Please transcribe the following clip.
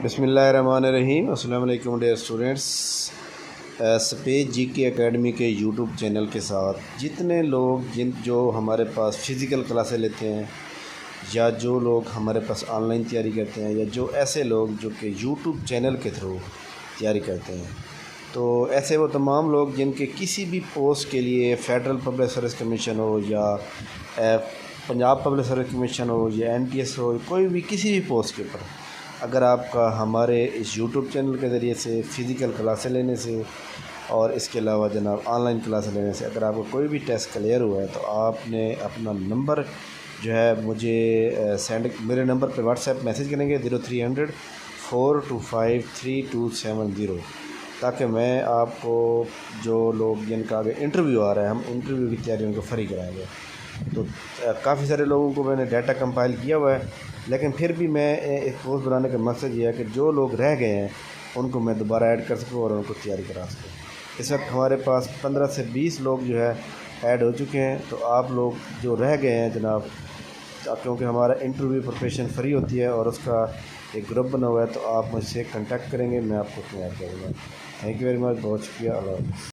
بسم اللہ الرحمن الرحیم۔ السلام علیکم ڈیئر اسٹوڈنٹس، سپیس جی کے اکیڈمی کے یوٹیوب چینل کے ساتھ جتنے لوگ جو ہمارے پاس فزیکل کلاسیں لیتے ہیں یا جو لوگ ہمارے پاس آن لائن تیاری کرتے ہیں یا جو ایسے لوگ جو کہ یوٹیوب چینل کے تھرو تیاری کرتے ہیں، تو ایسے وہ تمام لوگ جن کے کسی بھی پوسٹ کے لیے فیڈرل پبلک سروس کمیشن ہو یا پنجاب پبلک سروس کمیشن ہو یا NTS ہو، کوئی بھی کسی بھی پوسٹ کے اوپر اگر آپ کا ہمارے اس یوٹیوب چینل کے ذریعے سے فزیکل کلاسیں لینے سے اور اس کے علاوہ جناب آن لائن کلاسیں لینے سے اگر آپ کو کوئی بھی ٹیسٹ کلیئر ہوا ہے، تو آپ نے اپنا نمبر جو ہے مجھے میرے نمبر پہ واٹس ایپ میسیج کریں گے 0300 425 3270، تاکہ میں آپ کو جو لوگ جن کا آگے انٹرویو آ رہا ہے ہم انٹرویو کی تیاریوں کو فری کرائیں گے۔ تو کافی سارے لوگوں کو میں نے ڈیٹا کمپائل کیا ہوا ہے، لیکن پھر بھی میں ایک پوسٹ بنانے کا مقصد یہ ہے کہ جو لوگ رہ گئے ہیں ان کو میں دوبارہ ایڈ کر سکوں اور ان کو تیاری کرا سکوں۔ اس وقت ہمارے پاس 15 سے 20 لوگ جو ہے ایڈ ہو چکے ہیں، تو آپ لوگ جو رہ گئے ہیں جناب، کیونکہ ہمارا انٹرویو پروفیشن فری ہوتی ہے اور اس کا ایک گروپ بنا ہوا ہے، تو آپ مجھ سے کنٹیکٹ کریں گے، میں آپ کو ایڈ کروں گا۔ تھینک یو ویری مچ، بہت شکریہ، اللہ حافظ۔